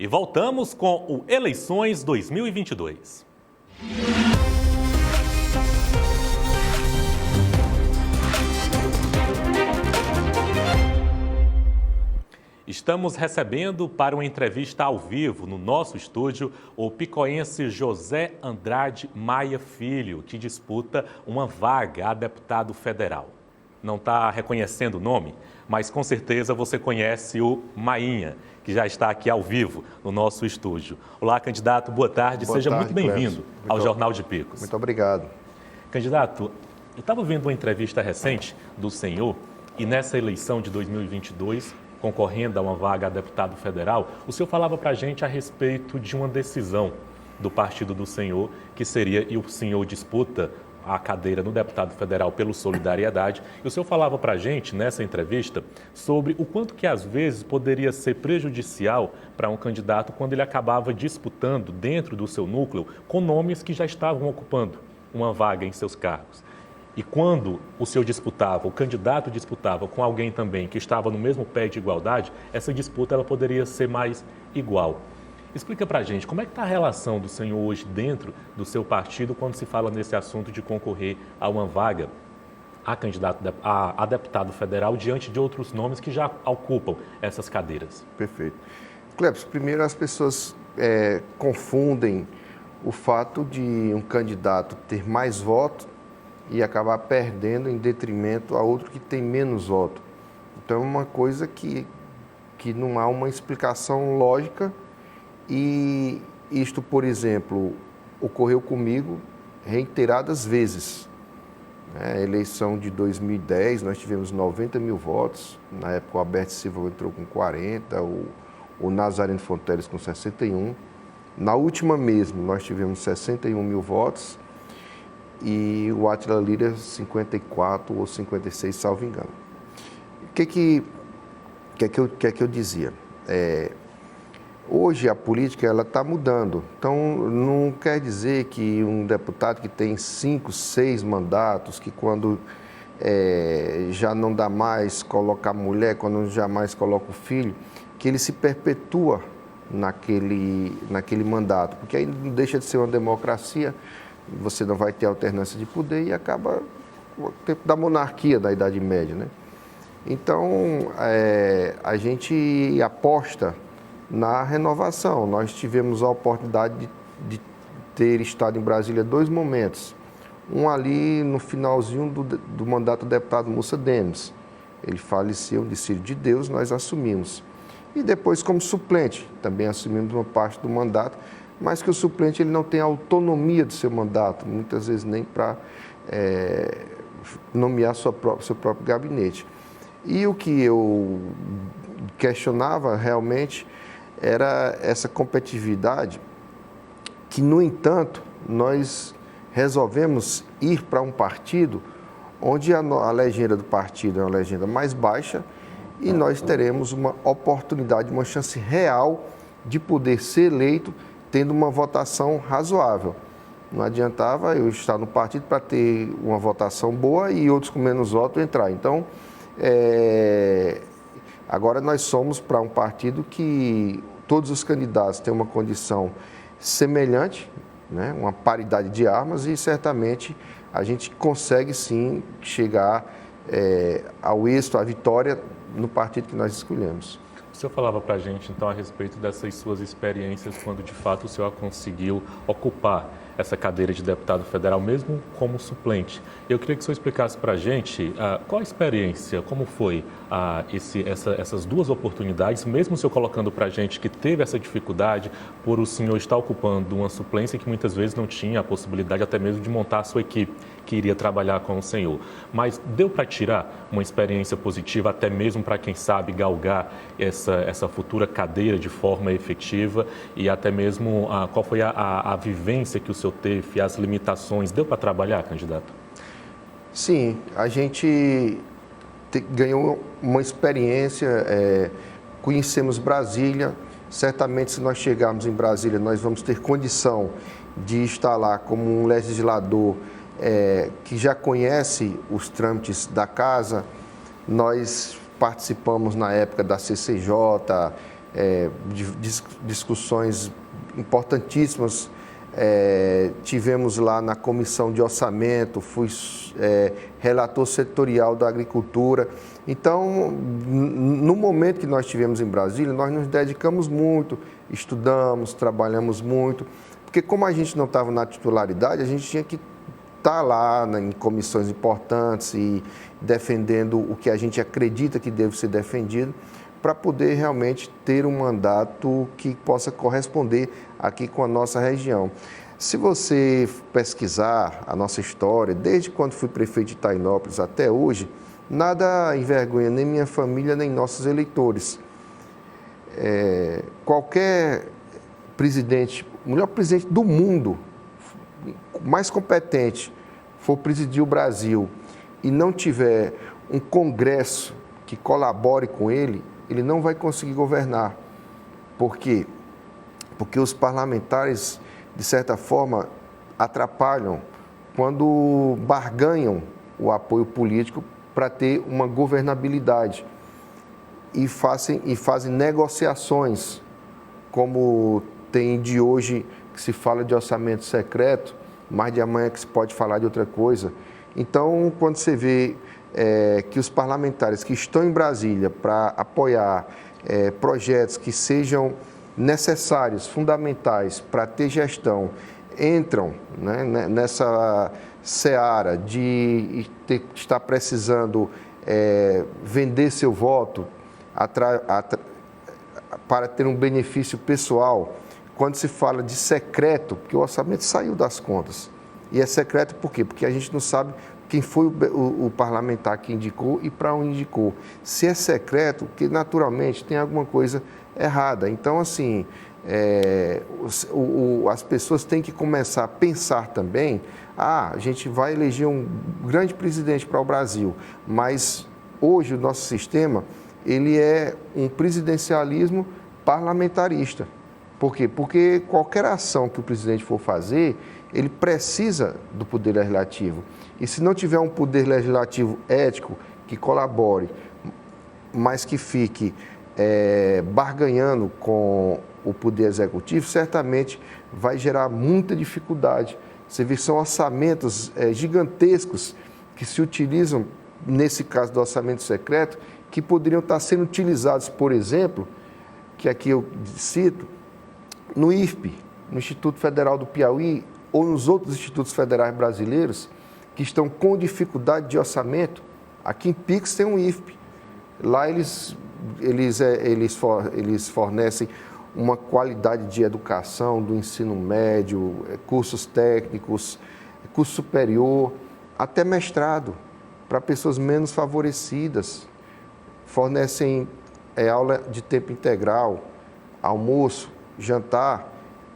E voltamos com o Eleições 2022. Estamos recebendo para uma entrevista ao vivo no nosso estúdio o picoense José Andrade Maia Filho, que disputa uma vaga a deputado federal. Não está reconhecendo o nome, mas com certeza você conhece o Mainha, que já está aqui ao vivo no nosso estúdio. Olá, candidato, boa tarde. Seja muito bem-vindo ao Jornal de Picos. Muito obrigado. Candidato, eu estava vendo uma entrevista recente do senhor e nessa eleição de 2022, concorrendo a uma vaga a deputado federal, o senhor falava para a gente a respeito de uma decisão do partido do senhor, que seria, e o senhor disputa a cadeira no deputado federal pelo Solidariedade, e o senhor falava para a gente, nessa entrevista, sobre o quanto que às vezes poderia ser prejudicial para um candidato quando ele acabava disputando dentro do seu núcleo com nomes que já estavam ocupando uma vaga em seus cargos. E quando o senhor disputava, o candidato disputava com alguém também que estava no mesmo pé de igualdade, essa disputa ela poderia ser mais igual. Explica pra gente, como é que está a relação do senhor hoje dentro do seu partido quando se fala nesse assunto de concorrer a uma vaga a candidato a deputado federal diante de outros nomes que já ocupam essas cadeiras? Perfeito. Cleps, primeiro as pessoas confundem o fato de um candidato ter mais votos e acabar perdendo em detrimento a outro que tem menos voto. Então é uma coisa que não há uma explicação lógica e isto, por exemplo, ocorreu comigo reiteradas vezes. A eleição de 2010, nós tivemos 90 mil votos, na época o Alberto Silva entrou com 40, o Nazareno Fonteles com 61. Na última mesmo, nós tivemos 61 mil votos, e o Átila Lira 54 ou 56, salvo engano. O que eu dizia? Hoje a política ela está mudando, então não quer dizer que um deputado que tem 5, 6 mandatos, que quando já não dá mais coloca a mulher, quando já mais coloca o filho, que ele se perpetua naquele mandato, porque aí não deixa de ser uma democracia. Você não vai ter alternância de poder e acaba o tempo da monarquia da Idade Média, né? Então, a gente aposta na renovação. Nós tivemos a oportunidade de ter estado em Brasília 2 momentos. Um ali no finalzinho do mandato do deputado Mussa Denis. Ele faleceu, disse de Deus, nós assumimos. E depois como suplente, também assumimos uma parte do mandato, mas que o suplente ele não tem autonomia do seu mandato, muitas vezes nem para nomear seu próprio gabinete. E o que eu questionava realmente era essa competitividade que, no entanto, nós resolvemos ir para um partido onde a legenda do partido é uma legenda mais baixa e nós teremos uma oportunidade, uma chance real de poder ser eleito tendo uma votação razoável. Não adiantava eu estar no partido para ter uma votação boa e outros com menos voto entrar. Então, agora nós somos para um partido que todos os candidatos têm uma condição semelhante, né? Uma paridade de armas e certamente a gente consegue sim chegar ao êxito, à vitória no partido que nós escolhemos. O senhor falava para a gente, então, a respeito dessas suas experiências, quando de fato o senhor conseguiu ocupar essa cadeira de deputado federal, mesmo como suplente. Eu queria que o senhor explicasse para a gente qual a experiência, como foi essas duas oportunidades, mesmo o senhor colocando para a gente que teve essa dificuldade por o senhor estar ocupando uma suplência que muitas vezes não tinha a possibilidade até mesmo de montar a sua equipe que iria trabalhar com o senhor. Mas deu para tirar uma experiência positiva, até mesmo para quem sabe galgar essa futura cadeira de forma efetiva e até mesmo qual foi a vivência que o senhor teve, as limitações, deu para trabalhar, candidato? Sim, a gente ganhou uma experiência, conhecemos Brasília, certamente se nós chegarmos em Brasília nós vamos ter condição de estar lá como um legislador que já conhece os trâmites da casa. Nós participamos na época da CCJ, discussões importantíssimas. Tivemos lá na comissão de orçamento, fui relator setorial da agricultura. Então, no momento que nós tivemos em Brasília, nós nos dedicamos muito, estudamos, trabalhamos muito, porque como a gente não estava na titularidade, a gente tinha que estar lá em comissões importantes e defendendo o que a gente acredita que deve ser defendido, para poder realmente ter um mandato que possa corresponder aqui com a nossa região. Se você pesquisar a nossa história, desde quando fui prefeito de Itainópolis até hoje, nada envergonha nem minha família, nem nossos eleitores. Qualquer presidente, o melhor presidente do mundo, mais competente, for presidir o Brasil e não tiver um Congresso que colabore com ele, ele não vai conseguir governar. Por quê? Porque os parlamentares, de certa forma, atrapalham quando barganham o apoio político para ter uma governabilidade e fazem negociações, como tem de hoje que se fala de orçamento secreto, mas de amanhã que se pode falar de outra coisa. Então, quando você vê que os parlamentares que estão em Brasília para apoiar projetos que sejam necessários, fundamentais para ter gestão, entram, né, nessa seara de estar precisando vender seu voto para ter um benefício pessoal. Quando se fala de secreto, porque o orçamento saiu das contas. E é secreto por quê? Porque a gente não sabe quem foi o parlamentar que indicou e para onde indicou. Se é secreto, que naturalmente tem alguma coisa errada. Então, assim, as pessoas têm que começar a pensar também, a gente vai eleger um grande presidente para o Brasil, mas hoje o nosso sistema, ele é um presidencialismo parlamentarista. Por quê? Porque qualquer ação que o presidente for fazer, ele precisa do poder legislativo. E se não tiver um poder legislativo ético que colabore, mas que fique barganhando com o poder executivo, certamente vai gerar muita dificuldade. Você vê que são orçamentos gigantescos que se utilizam, nesse caso do orçamento secreto, que poderiam estar sendo utilizados, por exemplo, que aqui eu cito, no IFP, no Instituto Federal do Piauí, ou nos outros institutos federais brasileiros que estão com dificuldade de orçamento. Aqui em Pix tem um IFP. Lá eles fornecem uma qualidade de educação do ensino médio, cursos técnicos, curso superior, até mestrado, para pessoas menos favorecidas. Fornecem aula de tempo integral, almoço, jantar.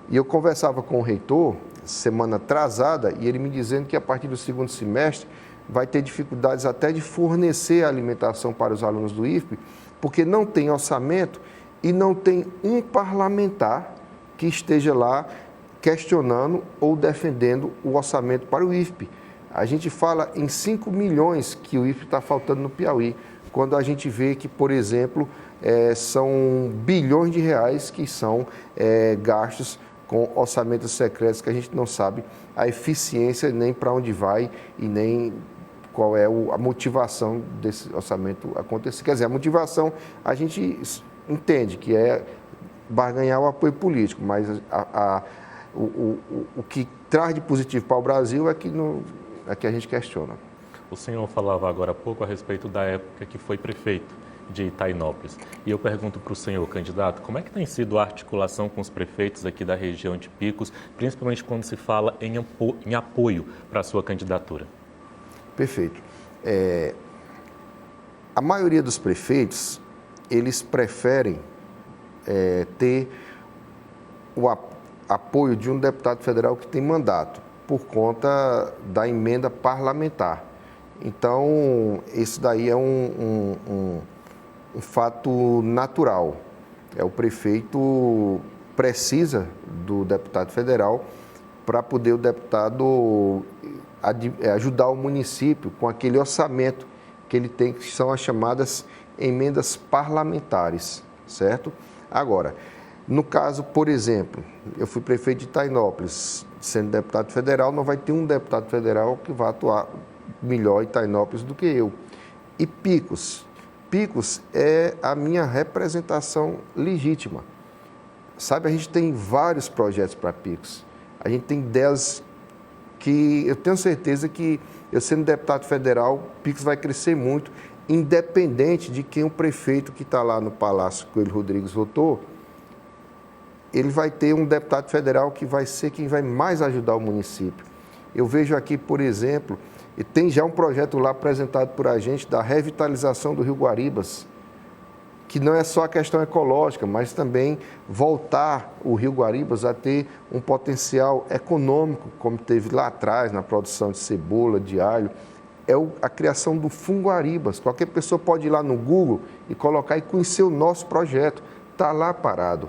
E eu conversava com o reitor semana atrasada e ele me dizendo que a partir do segundo semestre vai ter dificuldades até de fornecer a alimentação para os alunos do IFP, porque não tem orçamento e não tem um parlamentar que esteja lá questionando ou defendendo o orçamento para o IFP. A gente fala em 5 milhões que o IFP está faltando no Piauí, quando a gente vê que, por exemplo, são bilhões de reais que são gastos com orçamentos secretos que a gente não sabe a eficiência nem para onde vai e nem qual é a motivação desse orçamento acontecer. Quer dizer, a motivação a gente entende que é barganhar o apoio político, mas o que traz de positivo para o Brasil é que a gente questiona. O senhor falava agora há pouco a respeito da época que foi prefeito de Itainópolis. E eu pergunto para o senhor, candidato, como é que tem sido a articulação com os prefeitos aqui da região de Picos, principalmente quando se fala em apoio para a sua candidatura? Perfeito. A maioria dos prefeitos, eles preferem ter o apoio de um deputado federal que tem mandato, por conta da emenda parlamentar. Então, isso daí é um fato natural. O prefeito precisa do deputado federal para poder o deputado ajudar o município com aquele orçamento que ele tem, que são as chamadas emendas parlamentares, certo? Agora, no caso, por exemplo, eu fui prefeito de Itainópolis, sendo deputado federal, não vai ter um deputado federal que vá atuar melhor em Itainópolis do que eu. E Picos é a minha representação legítima. Sabe, a gente tem vários projetos para Picos. A gente tem 10 que eu tenho certeza que, eu sendo deputado federal, Picos vai crescer muito, independente de quem o prefeito que está lá no Palácio Coelho Rodrigues votou, ele vai ter um deputado federal que vai ser quem vai mais ajudar o município. Eu vejo aqui, por exemplo, e tem já um projeto lá apresentado por a gente da revitalização do Rio Guaribas, que não é só a questão ecológica, mas também voltar o Rio Guaribas a ter um potencial econômico, como teve lá atrás na produção de cebola, de alho. É a criação do Funguaribas. Qualquer pessoa pode ir lá no Google e colocar e conhecer o nosso projeto. Está lá parado,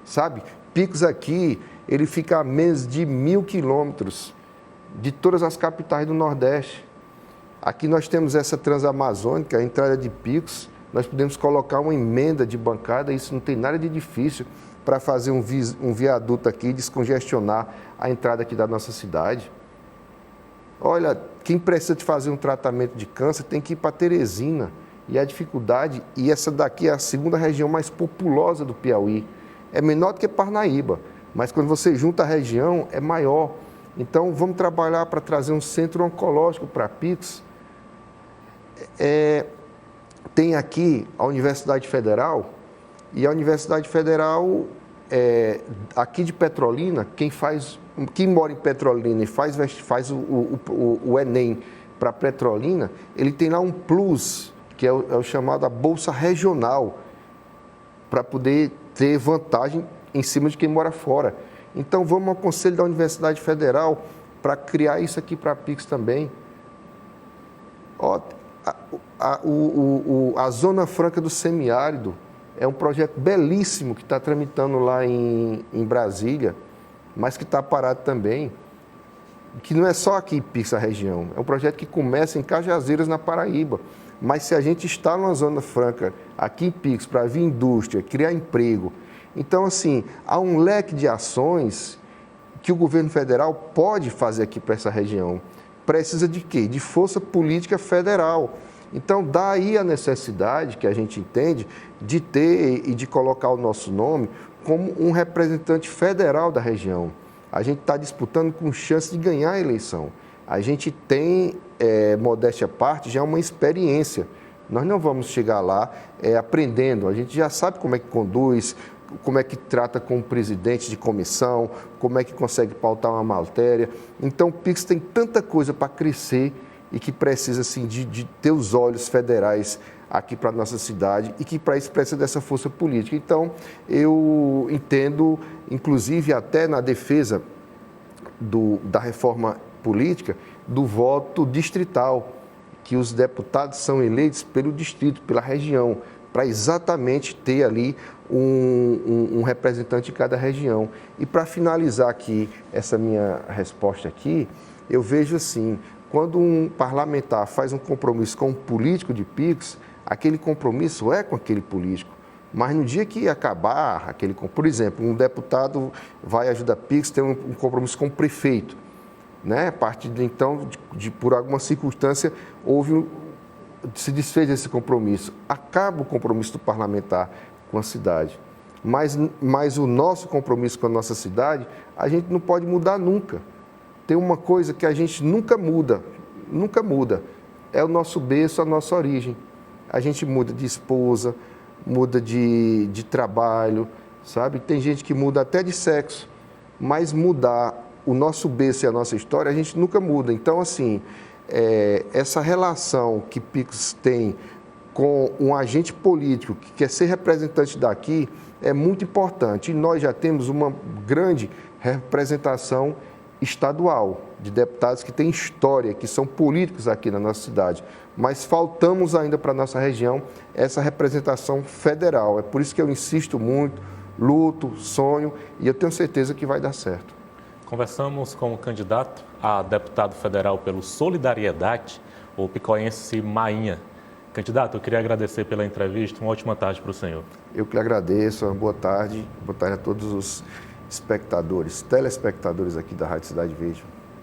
sabe? Picos aqui, ele fica a menos de 1.000 quilômetros de todas as capitais do Nordeste. Aqui nós temos essa transamazônica, a entrada de Picos, nós podemos colocar uma emenda de bancada, isso não tem nada de difícil para fazer um viaduto aqui, descongestionar a entrada aqui da nossa cidade. Olha, quem precisa de fazer um tratamento de câncer tem que ir para Teresina. E a dificuldade, e essa daqui é a segunda região mais populosa do Piauí, é menor do que Parnaíba, mas quando você junta a região, é maior. Então, vamos trabalhar para trazer um centro oncológico para Picos. Tem aqui a Universidade Federal, e a Universidade Federal, aqui de Petrolina, quem mora em Petrolina e faz o Enem para Petrolina, ele tem lá um plus, que é o chamado a Bolsa Regional, para poder ter vantagem em cima de quem mora fora. Então, vamos ao Conselho da Universidade Federal para criar isso aqui para Picos também. A Zona Franca do Semiárido é um projeto belíssimo que está tramitando lá em Brasília, mas que está parado também, que não é só aqui em Picos, a região. É um projeto que começa em Cajazeiras, na Paraíba. Mas se a gente está numa Zona Franca aqui em Picos para vir indústria, criar emprego, então, assim, há um leque de ações que o governo federal pode fazer aqui para essa região. Precisa de quê? De força política federal. Então, daí a necessidade que a gente entende de ter e de colocar o nosso nome como um representante federal da região. A gente está disputando com chance de ganhar a eleição. A gente tem, modéstia à parte, já uma experiência. Nós não vamos chegar lá aprendendo. A gente já sabe como é que conduz, como é que trata com o presidente de comissão, como é que consegue pautar uma matéria. Então, o Picos tem tanta coisa para crescer e que precisa, assim, de ter os olhos federais aqui para a nossa cidade e que para isso precisa dessa força política. Então, eu entendo, inclusive até na defesa da reforma política, do voto distrital, que os deputados são eleitos pelo distrito, pela região, para exatamente ter ali um representante de cada região. E para finalizar aqui essa minha resposta aqui, eu vejo assim, quando um parlamentar faz um compromisso com um político de Picos, aquele compromisso é com aquele político. Mas no dia que acabar por exemplo, um deputado vai ajudar Picos, tem um compromisso com o prefeito, né? A partir de então, por alguma circunstância, se desfez esse compromisso. Acaba o compromisso do parlamentar com a cidade. Mas o nosso compromisso com a nossa cidade, a gente não pode mudar nunca. Tem uma coisa que a gente nunca muda, é o nosso berço, a nossa origem. A gente muda de esposa, muda de trabalho, sabe? Tem gente que muda até de sexo, mas mudar o nosso berço e a nossa história, a gente nunca muda. Então, assim, essa relação que Picos tem com um agente político que quer ser representante daqui é muito importante. E nós já temos uma grande representação estadual de deputados que têm história, que são políticos aqui na nossa cidade. Mas faltamos ainda para a nossa região essa representação federal. É por isso que eu insisto muito, luto, sonho e eu tenho certeza que vai dar certo. Conversamos com o candidato a deputado federal pelo Solidariedade, o picoense Mainha. Candidato, eu queria agradecer pela entrevista. Uma ótima tarde para o senhor. Eu que lhe agradeço. Uma boa tarde a todos os espectadores, telespectadores aqui da Rádio Cidade Verde.